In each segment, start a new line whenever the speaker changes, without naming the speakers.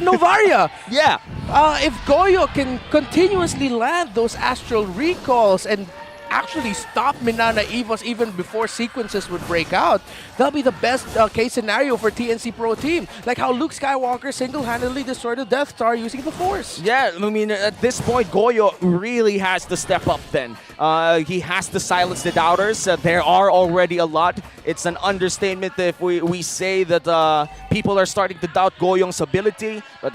Novaria.
Yeah.
If Goyo can continuously land those astral recalls and actually stop Minana Evos even before sequences would break out, that'll be the best case scenario for TNC Pro Team. Like how Luke Skywalker single-handedly destroyed the Death Star using the Force.
Yeah, I mean, at this point, Goyo really has to step up then. He has to silence the doubters. There are already a lot. It's an understatement if we say that people are starting to doubt Goyong's ability. But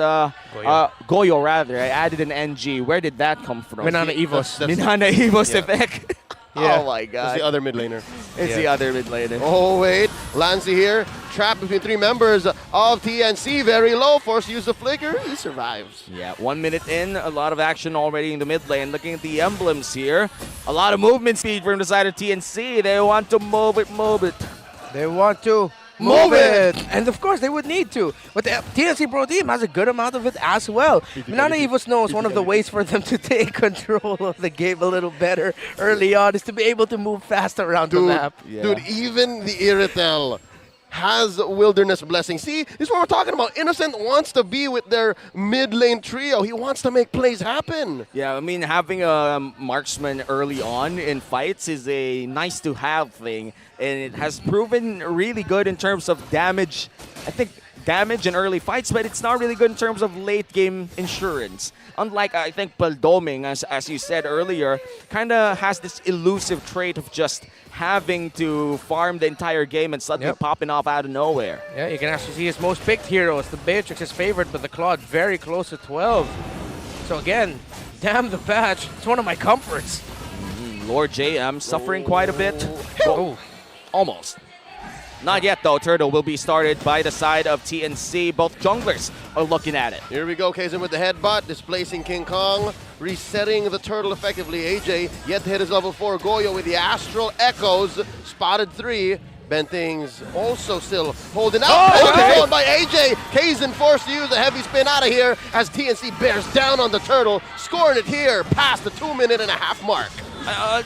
Goyo, rather. I added an NG. Where did that come from?
Minana Evos.
Minana Evos effect.
Yeah.
Oh my god.
It's the other mid laner.
It's the other mid laner.
Oh wait, Lancey here, trapped between 3 members of TNC, very low, forced to use the flicker, he survives.
Yeah, 1 minute in, a lot of action already in the mid lane. Looking at the emblems here, a lot of movement speed from the side of TNC. They want to move it.
They want to move it! And of course, they would need to. But the TNC Pro Team has a good amount of it as well. Minana Evos knows one of the ways for them to take control of the game a little better early on is to be able to move fast around the map.
Yeah. Dude, even the Irritel has Wilderness Blessing. See, this is what we're talking about. Innocent wants to be with their mid lane trio. He wants to make plays happen.
Yeah, I mean, having a marksman early on in fights is a nice-to-have thing, and it has proven really good in terms of damage. I think damage in early fights, but it's not really good in terms of late-game insurance. Unlike, I think, Paldoming, as you said earlier, kind of has this elusive trait of just having to farm the entire game and suddenly popping off out of nowhere.
Yeah, you can actually see his most picked heroes. The Beatrix is favored, but the Claude very close to 12. So again, damn the patch. It's one of my comforts.
Lord JM suffering quite a bit.
Oh.
Almost. Not yet, though. Turtle will be started by the side of TNC. Both junglers are looking at it.
Here we go, Kaizen with the headbutt, displacing King Kong, resetting the turtle effectively. AJ yet to hit his level 4. Goyo with the Astral Echoes, spotted 3. Benting's also still holding out.
Okay.
By AJ. Kaizen forced to use a heavy spin out of here as TNC bears down on the turtle, scoring it here past the 2.5-minute mark.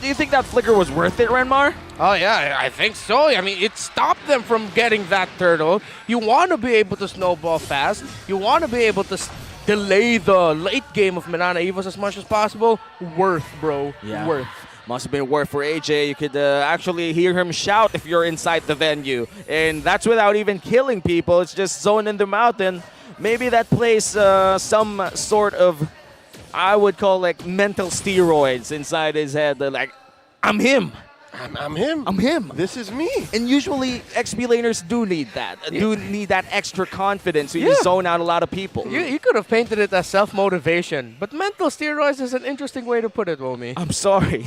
Do you think that flicker was worth it, Renmar?
Oh yeah, I think so. I mean, it stopped them from getting that turtle. You want to be able to snowball fast. You want to be able to delay the late game of Minana Evos as much as possible. Worth, bro.
Yeah.
Worth.
Must have been worth for AJ. You could actually hear him shout if you're inside the venue. And that's without even killing people. It's just zoning them out. And maybe that plays some sort of, I would call like mental steroids inside his head. They're like, I'm him.
I'm him.
I'm him.
This is me.
And usually XP laners do need that. Do need that extra confidence so you zone out a lot of people.
You could have painted it as self-motivation, but mental steroids is an interesting way to put it, Womi.
I'm sorry.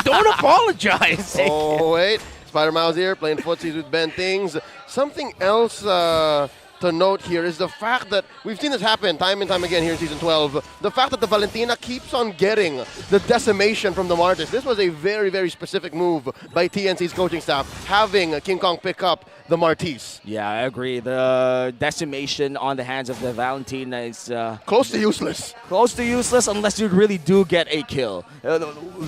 Don't apologize.
Oh, wait. Spider Mouse here playing footsies with Ben Things. Something else to note here is the fact that we've seen this happen time and time again here in Season 12. The fact that the Valentina keeps on getting the decimation from the Martis. This was a very, very specific move by TNC's coaching staff, having King Kong pick up the Martis.
Yeah, I agree. The decimation on the hands of the Valentina is
close to useless.
Close to useless unless you really do get a kill.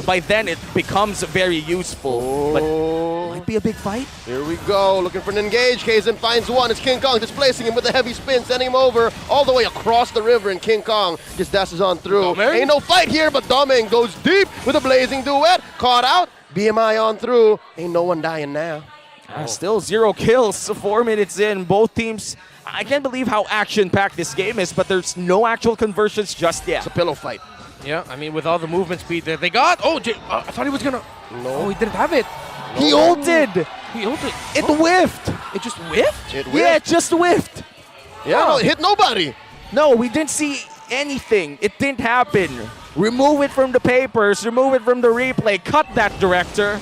By then, it becomes very useful. But might be a big fight.
Here we go. Looking for an engage. Kaizen finds one. It's King Kong displacing him with a heavy spin, sending him over all the way across the river, and King Kong just dashes on through.
Doming?
Ain't no fight here, but Doming goes deep with a blazing duet. Caught out. BMI on through. Ain't no one dying now.
Still 0 kills, 4 minutes in. Both teams, I can't believe how action-packed this game is, but there's no actual conversions just yet.
It's a pillow fight.
Yeah, I mean, with all the movement speed that they got. Oh, I thought he was going to.
No.
Oh, he didn't have it.
He ulted!
He ulted.
It whiffed!
It just whiffed?
It whiffed.
Yeah, it just whiffed.
Yeah, no, it hit nobody.
No, we didn't see anything. It didn't happen. Remove it from the papers. Remove it from the replay. Cut that, director.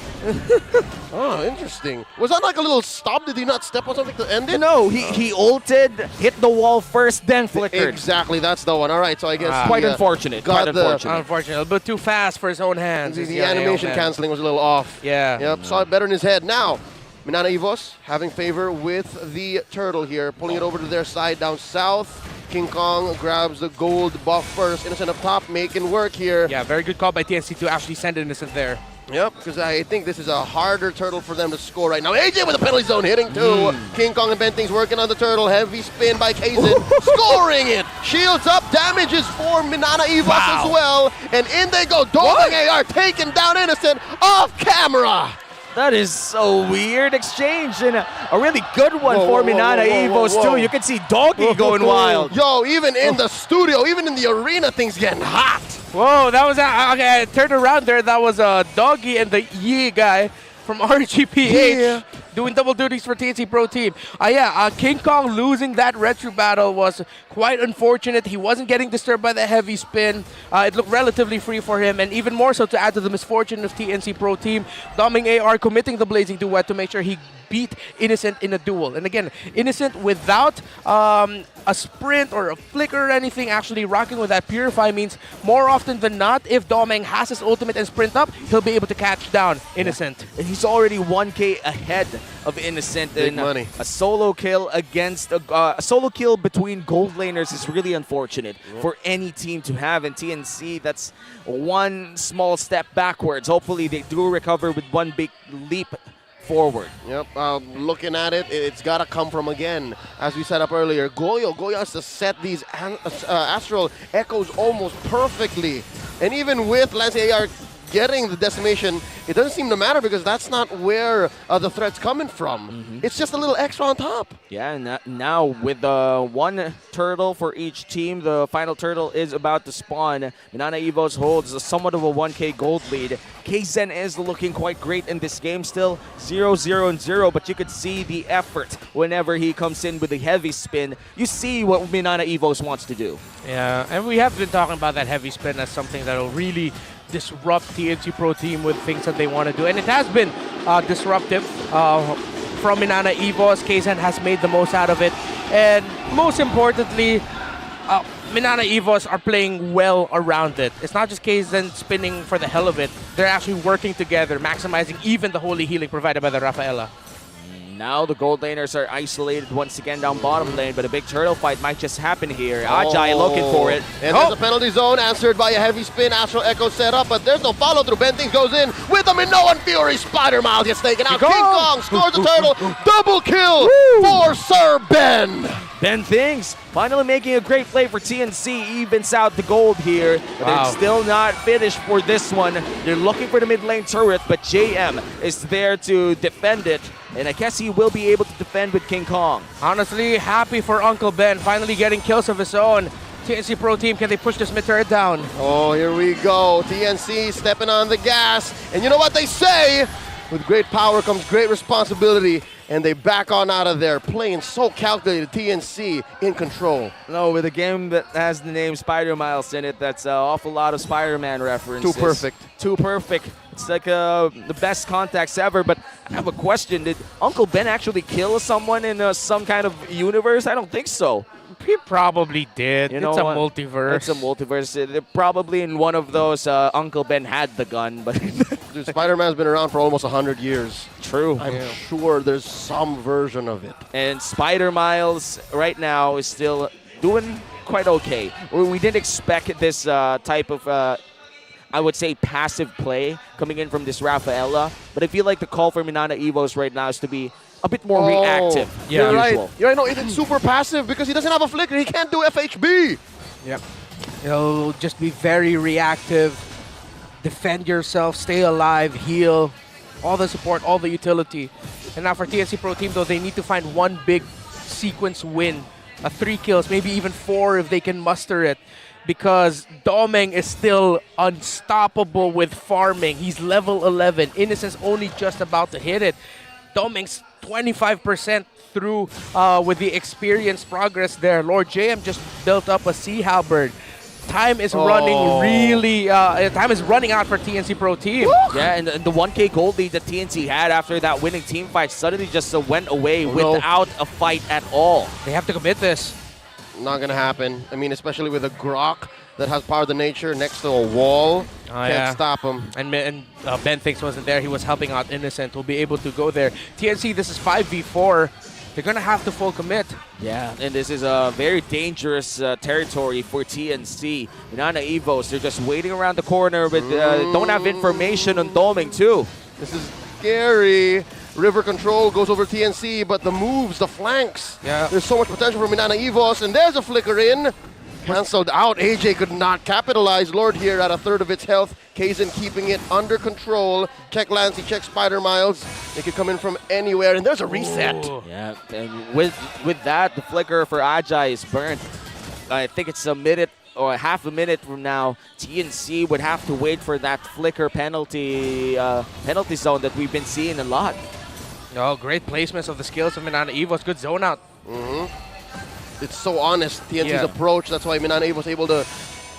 Oh, interesting. Was that like a little stop? Did he not step on something to end it?
No, he ulted, hit the wall first, then flickered.
Exactly, that's the one. All right, so I guess
Quite unfortunate.
got
Quite
the-
unfortunate.
Unfortunate, but too fast for his own hands.
the animation canceling was a little off.
Yeah.
Yep, saw it better in his head. Now, Minana Evos having favor with the turtle here, pulling it over to their side down south. King Kong grabs the gold buff first. Innocent up top, making work here.
Yeah, very good call by TNC to actually send Innocent there.
Yep, because I think this is a harder turtle for them to score right now. AJ with a penalty zone hitting too. King Kong and Benting's working on the turtle. Heavy spin by Kazin, scoring it. Shields up, damages for Minana Evos as well. And in they go. Doming AR taken down Innocent off camera.
That is so weird exchange and a really good one for Minana Evos too. You can see Doggy going wild.
Yo, even in the studio, even in the arena, things getting hot.
Whoa, that was okay. I turned around there. That was a Doggy and the Yi guy from RGPH doing double duties for TNC Pro Team. King Kong losing that retro battle was quite unfortunate. He wasn't getting disturbed by the heavy spin. It looked relatively free for him, and even more so to add to the misfortune of TNC Pro Team, Doming AR committing the Blazing Duet to make sure he beat Innocent in a duel. And again, Innocent without a sprint or a flicker or anything, actually rocking with that Purify means more often than not, if Doming has his ultimate and sprint up, he'll be able to catch down Innocent.
And he's already 1K ahead of Innocent.
Big
and
money.
A solo kill against a solo kill between gold laners is really unfortunate for any team to have. In TNC, that's one small step backwards. Hopefully they do recover with one big leap forward.
Yep, looking at it, it's got to come from, again, as we set up earlier, Goyo has to set these Astral Echoes almost perfectly. And even with Lance AR getting the decimation, it doesn't seem to matter because that's not where the threat's coming from. It's just a little extra on top.
Yeah, and now with one turtle for each team, the final turtle is about to spawn. Minana Evos holds somewhat of a 1K gold lead. Kzen is looking quite great in this game still, 0-0-0, but you could see the effort whenever he comes in with a heavy spin. You see what Minana Evos wants to do.
Yeah, and we have been talking about that heavy spin as something that will really disrupt TNC Pro Team with things that they want to do. And it has been disruptive from Minana Evos. Kzen has made the most out of it. And most importantly, Minana Evos are playing well around it. It's not just Kzen spinning for the hell of it. They're actually working together, maximizing even the holy healing provided by the Rafaela.
Now the gold laners are isolated once again down bottom lane, but a big turtle fight might just happen here. Ajay looking for it.
And there's a penalty zone answered by a heavy spin. Astral Echo set up, but there's no follow through. Bentings goes in with a Minoan Fury. Spider Miles gets taken out. King Kong scores the turtle. Double kill for Sir Ben.
Ben Things finally making a great play for TNC, evens out the gold here. But they're still not finished for this one. They're looking for the mid lane turret, but JM is there to defend it. And I guess he will be able to defend with King Kong.
Honestly, happy for Uncle Ben finally getting kills of his own. TNC Pro Team, can they push this mid turret down?
Oh, here we go. TNC stepping on the gas. And you know what they say? With great power comes great responsibility. And they back on out of there, playing so calculated. TNC in control.
No, with a game that has the name Spider Miles in it, that's an awful lot of Spider-Man references.
Too perfect.
Too perfect. It's like the best contacts ever, but I have a question. Did Uncle Ben actually kill someone in some kind of universe? I don't think so.
He probably did.
You know
it's a
what?
multiverse.
It's a multiverse. They're probably in one of those Uncle Ben had the gun, but
Dude, Spider-Man's been around for almost 100 years.
True.
I'm sure there's some version of it.
And Spider Miles right now is still doing quite okay. We didn't expect this type of, I would say, passive play coming in from this Rafaela, but I feel like the call for Minana Evos right now is to be a bit more reactive.
You're right.
Usual.
You're right. No, it's super passive because he doesn't have a flicker. He can't do FHB.
Yep. You'll just be very reactive. Defend yourself, stay alive, heal, all the support, all the utility. And now for TNC Pro Team, though, they need to find one big sequence win. 3 kills, maybe even 4 if they can muster it. Because Domeng is still unstoppable with farming. He's level 11. Innocence only just about to hit it. Domeng's 25% through with the experience progress there. Lord JM just built up a Sea Halberd. Time is running really, time is running out for TNC Pro Team.
Woo! Yeah, and the 1K gold lead that TNC had after that winning team fight suddenly just went away without a fight at all.
They have to commit this.
Not going to happen. I mean, especially with a Grok that has power of the nature next to a wall. Can't stop him.
And Ben Thinks wasn't there. He was helping out Innocent. Will be able to go there. TNC, this is 5v4. they're going to have to full commit.
Yeah, and this is a very dangerous territory for TNC. Minana Evos, they're just waiting around the corner, but don't have information on Doming too.
This is scary. River control goes over TNC, but the moves, the flanks.
Yeah.
There's so much potential for Minana Evos, and there's a flicker in. Cancelled out. AJ could not capitalize. Lord here at a third of its health. Kaizen keeping it under control. Check Lancey, check Spider Miles. They could come in from anywhere, and there's a reset.
Ooh.
Yeah, and with that, the flicker for Ajay is burnt. I think it's a minute or half a minute from now. TNC would have to wait for that flicker penalty zone that we've been seeing a lot.
Oh, great placements of the skills of Minana Evos. Good zone out.
It's so honest, TNC's
Yeah.
approach. That's why Minana was able to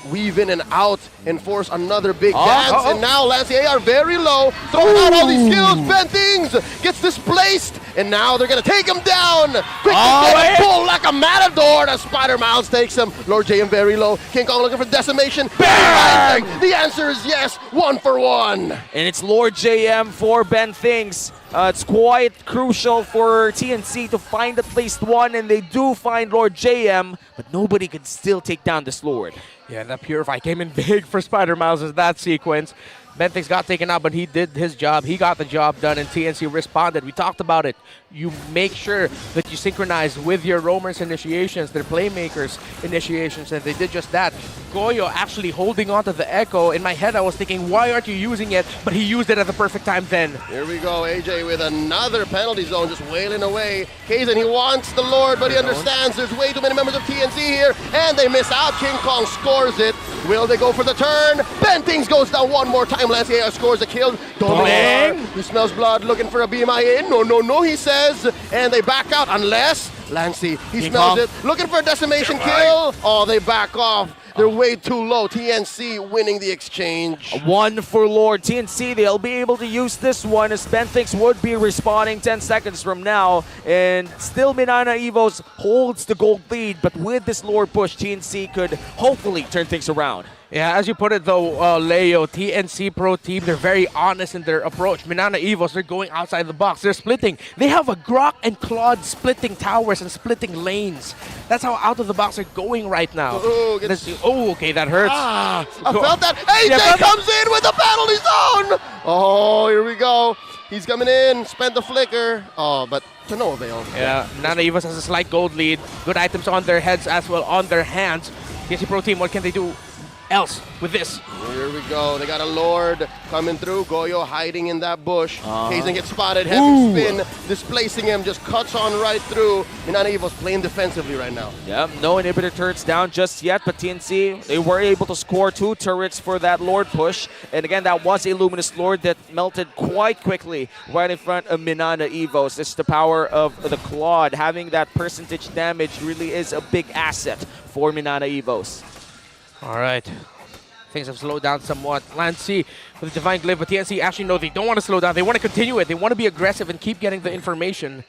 weave in and out and force another big dance. And now Lancey AR very low, throwing out all these skills. Ben Things gets displaced, and now they're going to take him down. Quick to get a pull like a matador. The Spider Miles takes him. Lord JM very low. King Kong looking for decimation. Bang! The answer is yes, 1 for 1.
And it's Lord JM for Ben Things. It's quite crucial for TNC to find at least one, and they do find Lord JM, but nobody can still take down this Lord.
Yeah, that Purify came in big for Spider Miles in that sequence. Benthics got taken out, but he did his job. He got the job done, and TNC responded. We talked about it. You make sure that you synchronize with your roamers initiations, their playmakers initiations, and they did just that. Goyo actually holding on to the Echo. In my head, I was thinking, why aren't you using it? But he used it at the perfect time then.
Here we go, AJ with another penalty zone, just wailing away. Kaizen, he wants the Lord, but he understands there's way too many members of TNC here, and they miss out. King Kong scores it. Will they go for the turn? Bentings goes down one more time. Lancey AR scores a kill. Doming. He smells blood, looking for a BMIA. No, no, no, he says. And they back out unless Lancey, he smells it. Looking for a decimation kill. Oh, they back off. They're way too low. TNC winning the exchange.
1 for Lord. TNC, they'll be able to use this one as Benthics would be respawning 10 seconds from now. And still Minana Evos holds the gold lead, but with this Lord push, TNC could hopefully turn things around.
Yeah, as you put it though, Leo, TNC Pro Team, they're very honest in their approach. Minana Evos, they're going outside the box. They're splitting. They have a Grok and Claude splitting towers and splitting lanes. That's how out of the box they're going right now. Okay, that hurts.
I felt that. AJ comes in with the penalty zone. Oh, here we go. He's coming in, spent the flicker. Oh, but to no avail.
Yeah, Minana Evos has a slight gold lead. Good items on their heads as well on their hands. TNC Pro Team, what can they do else with this?
Here we go. They got a Lord coming through. Goyo hiding in that bush. Kaizen gets spotted. Heavy spin. Displacing him. Just cuts on right through. Minana Evos playing defensively right now.
Yep, no inhibitor turrets down just yet, but TNC, they were able to score 2 turrets for that Lord push. And again, that was a Luminous Lord that melted quite quickly right in front of Minana Evos. This is the power of the Claude. Having that percentage damage really is a big asset for Minana Evos.
All right. Things have slowed down somewhat. Lancey with the Divine Glyph, but TNC actually, no, they don't want to slow down. They want to continue it. They want to be aggressive and keep getting the information,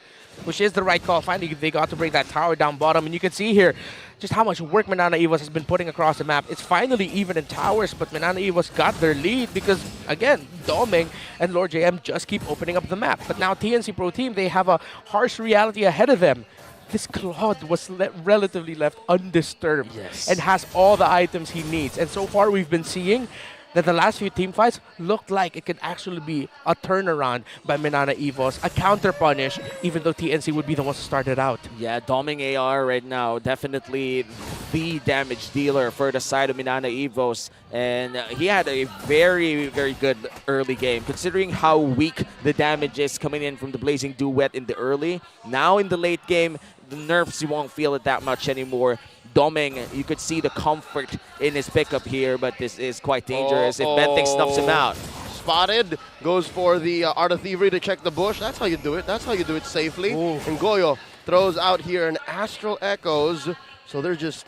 which is the right call. Finally, they got to bring that tower down bottom, and you can see here just how much work Minana Evos has been putting across the map. It's finally even in towers, but Minana Evos got their lead because, again, Doming and Lord JM just keep opening up the map. But now TNC Pro Team, they have a harsh reality ahead of them. This Claude was relatively left undisturbed and has all the items he needs. And so far, we've been seeing that the last few team fights looked like it could actually be a turnaround by Minana Evos, a counter punish, even though TNC would be the ones to start it out.
Yeah, Doming AR right now, definitely the damage dealer for the side of Minana Evos. And he had a very, very good early game, considering how weak the damage is coming in from the Blazing Duet in the early. Now in the late game, the nerfs, you won't feel it that much anymore. Doming, you could see the comfort in his pickup here, but this is quite dangerous if Benthic snuffs him out.
Spotted, goes for the Art of Thievery to check the bush. That's how you do it. That's how you do it safely. And Goyo throws out here an Astral Echoes. So they're just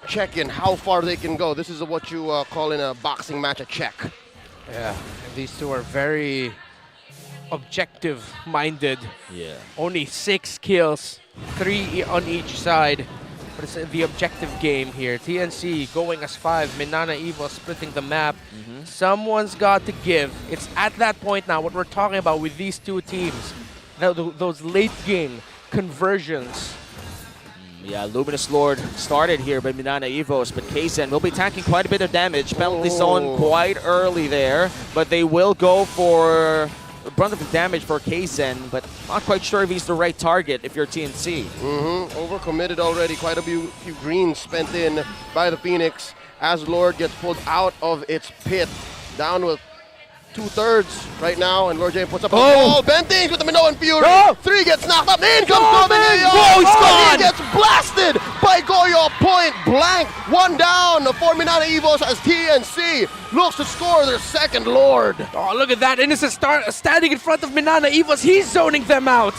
checking how far they can go. This is what you call in a boxing match a check.
Yeah, and these two are very objective-minded.
Yeah.
Only 6 kills, 3 on each side. But it's the objective game here. TNC going as 5. Minana Evos splitting the map. Someone's got to give. It's at that point now, what we're talking about with these two teams. Now, those late game conversions.
Yeah, Luminous Lord started here by Minana Evos, but Kaizen will be tanking quite a bit of damage. Penalty zone quite early there, but they will go for a brunt of the damage for Kaizen, but not quite sure if he's the right target if you're TNC.
Overcommitted already. Quite a few greens spent in by the Phoenix as Lord gets pulled out of its pit. Down with 2/3 right now, and Lord J puts up a goal. Ben Things with the Minoan Fury. 3 gets knocked up. In comes Dominio.
He's gone.
He gets blasted by Goyo point blank. 1 down for Minana Evos as TNC looks to score their second Lord.
Oh, look at that. Innocent standing in front of Minana Evos. He's zoning them out.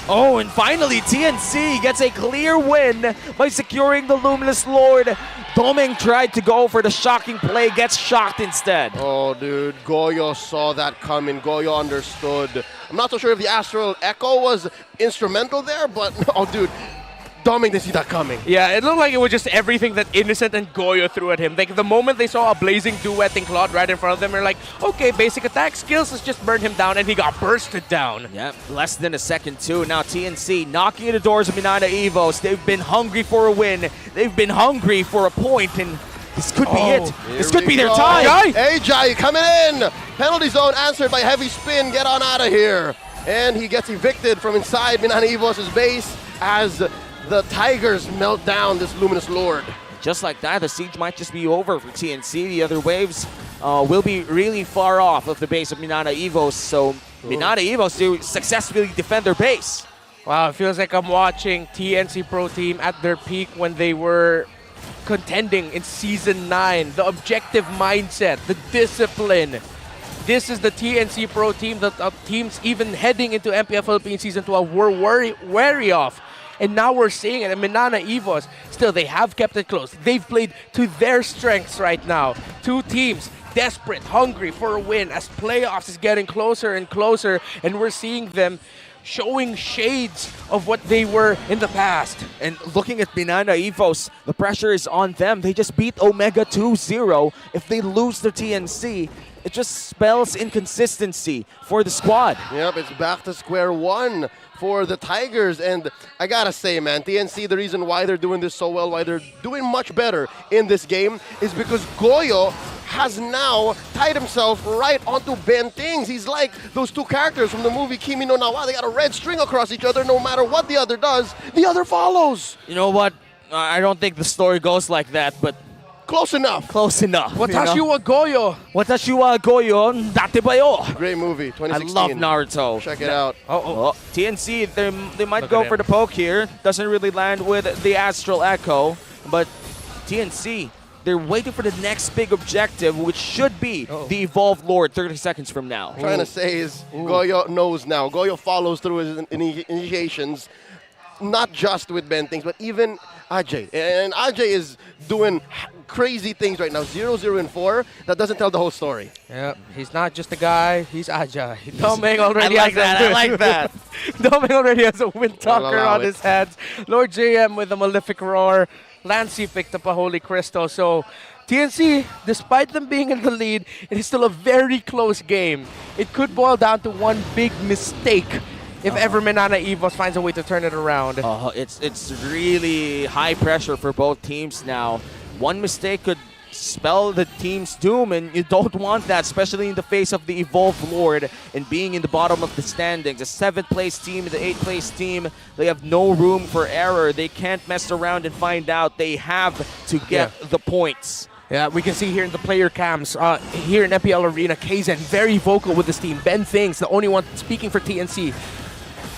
Oh, and finally TNC gets a clear win by securing the Luminous Lord. Doming tried to go for the shocking play, gets shocked instead.
Oh, dude, Goyo saw that coming. Goyo understood. I'm not so sure if the Astral Echo was instrumental there, but oh, dude, Doming didn't see that coming.
Yeah, it looked like it was just everything that Innocent and Goyo threw at him. Like, the moment they saw a blazing duetting Claude right in front of them, they're like, okay, basic attack skills, let's just burn him down, and he got bursted down.
Yeah, less than a second too. Now TNC knocking at the doors of Minana Evos. They've been hungry for a win. They've been hungry for a point, and this could be it. This could be their time.
AJ coming in. Penalty zone answered by heavy spin. Get on out of here. And he gets evicted from inside Minana Evos' base as the Tigers melt down this Luminous Lord.
Just like that, the siege might just be over for TNC. The other waves will be really far off of the base of Minana Evos, so Minana Evos to successfully defend their base.
Wow, it feels like I'm watching TNC Pro Team at their peak when they were contending in Season 9. The objective mindset, the discipline. This is the TNC Pro Team that teams even heading into Mpl-Ph Season 12 were wary of. And now we're seeing it. And Minana Evos, still, they have kept it close. They've played to their strengths right now. Two teams desperate, hungry for a win as playoffs is getting closer and closer. And we're seeing them showing shades of what they were in the past.
And looking at Minana Evos, the pressure is on them. They just beat Omega 2-0. If they lose their TNC, it just spells inconsistency for the squad.
Yep, it's back to square one for the Tigers. And I gotta say, man, TNC, the reason why they're doing this so well, why they're doing much better in this game, is because Goyo has now tied himself right onto Ben Things. He's like those two characters from the movie Kimi no Na wa. They got a red string across each other. No matter what the other does, the other follows.
You know what? I don't think the story goes like that, but
close enough.
Close enough.
Watashi wa Goyo.
Watashi wa Goyo, date ba yo?
Great movie, 2016.
I love Naruto.
Check it out.
Oh, TNC, they might go for the poke here. Doesn't really land with the Astral Echo, but TNC, they're waiting for the next big objective, which should be the Evolved Lord 30 seconds from now.
Trying to say is Goyo knows now. Goyo follows through his initiations, not just with Ben Things, but even Ajay. And Ajay is doing crazy things right now. 0-0-4. That doesn't tell the whole story.
Yeah, he's not just a guy, he's Ajay. Doming already
I like that.
Doming already has a Wind Talker on his hands. Lord JM with a Malefic Roar. Lancy picked up a Holy Crystal. So TNC, despite them being in the lead, it is still a very close game. It could boil down to one big mistake if ever Minana Evos finds a way to turn it around.
It's really high pressure for both teams now. One mistake could spell the team's doom, and you don't want that, especially in the face of the Evolved Lord and being in the bottom of the standings. The 7th place team and the 8th place team, they have no room for error. They can't mess around and find out. They have to get the points.
Yeah, we can see here in the player cams, here in MPL Arena, Kaizen very vocal with this team. Ben Things, the only one speaking for TNC.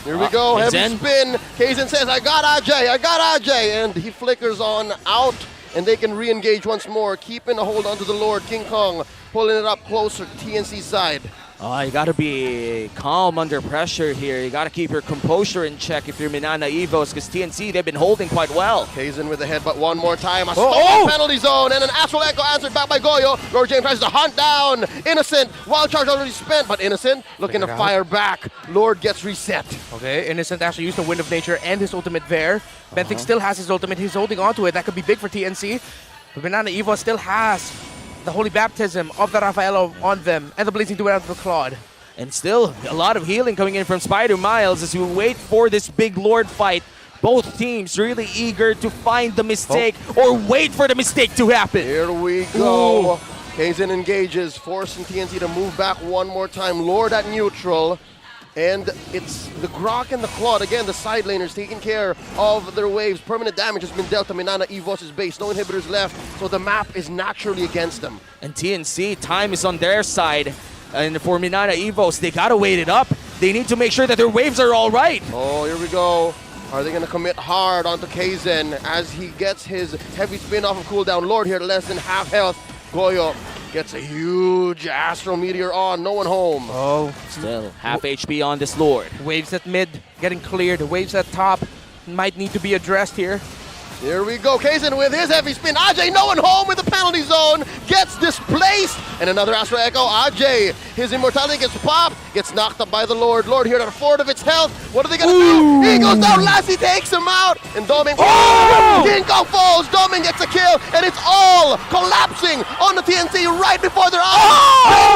Here we go, heavy spin. Kaizen says, I got Ajay, and he flickers on out, and they can re-engage once more, keeping a hold onto the Lord. King Kong pulling it up closer to TNC's side.
You got to be calm under pressure here. You got to keep your composure in check if you're Minana Evos, because TNC, they've been holding quite well.
Kaizen with the headbutt one more time. A stolen penalty zone, and an Astral Echo answered back by Goyo. Lord James tries to hunt down Innocent. Wild charge already spent, but Innocent looking to fire back. Lord gets reset.
Okay, Innocent actually used the Wind of Nature and his ultimate there. Benthic still has his ultimate. He's holding on to it. That could be big for TNC. But Minana Evos still has the Holy Baptism of the Rafaelo on them and the Blazing Duet of the Claude.
And still, a lot of healing coming in from Spider Miles as we wait for this big Lord fight. Both teams really eager to find the mistake or wait for the mistake to happen.
Here we go.
Ooh.
Kaizen engages, forcing TNC to move back one more time. Lord at neutral. And it's the Grok and the Claude. Again, the side laners taking care of their waves. Permanent damage has been dealt to Minana Evos' base. No inhibitors left, so the map is naturally against them.
And TNC, time is on their side. And for Minana Evos, they gotta wait it up. They need to make sure that their waves are all right.
Oh, here we go. Are they going to commit hard onto Kaizen as he gets his heavy spin off of cooldown? Lord here, less than half health. Goyo gets a huge Astral Meteor on. No one home.
Oh,
Still, half HP on this Lord.
waves at mid getting cleared. The waves at top might need to be addressed here.
Here we go. Kaizen with his heavy spin. Ajay, no one home with the penalty zone. Gets displaced. And another Astral Echo. Ajay, his immortality gets popped. Gets knocked up by the Lord. Lord here at a fourth of its health. What are they going to do? He goes down. Lassie takes him out. And Doming. King Kong falls. Doming gets a kill. And it's all collapsing on the TNC right before their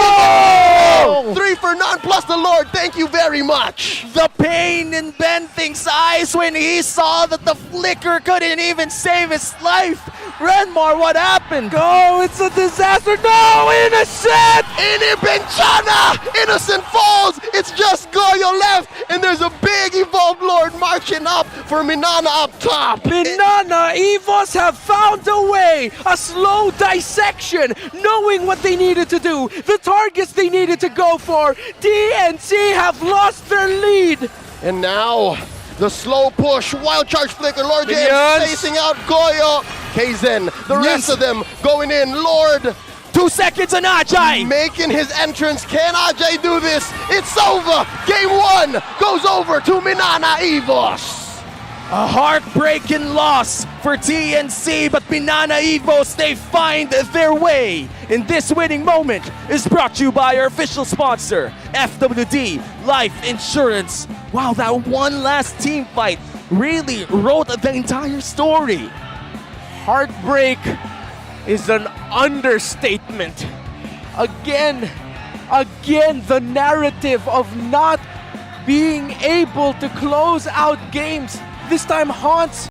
eyes. 3 for none plus the Lord. Thank you very much.
The pain in Benthing's eyes when he saw that the flicker couldn't even save his life. Renmar, what happened?
Oh, it's a disaster. No, Innocent!
Inibenchana! Innocent falls! It's just Goyo left! And there's a big Evolved Lord marching up for Minana up top!
Minana Evos have found a way! A slow dissection, knowing what they needed to do, the targets they needed to go for. TNC have lost their lead!
And now, the slow push, wild charge flicker, Lord James
Yes.
facing out Goyo. Kaizen, the rest of them going in. Lord
2 seconds on Ajay.
making his entrance. Can Ajay do this? It's over! Game 1 goes over to Minana Evos!
A heartbreaking loss for TNC, but Minana Evos, they find their way. And this winning moment is brought to you by our official sponsor, FWD Life Insurance. Wow, that one last team fight really wrote the entire story.
Heartbreak is an understatement. Again, the narrative of not being able to close out games. This time haunts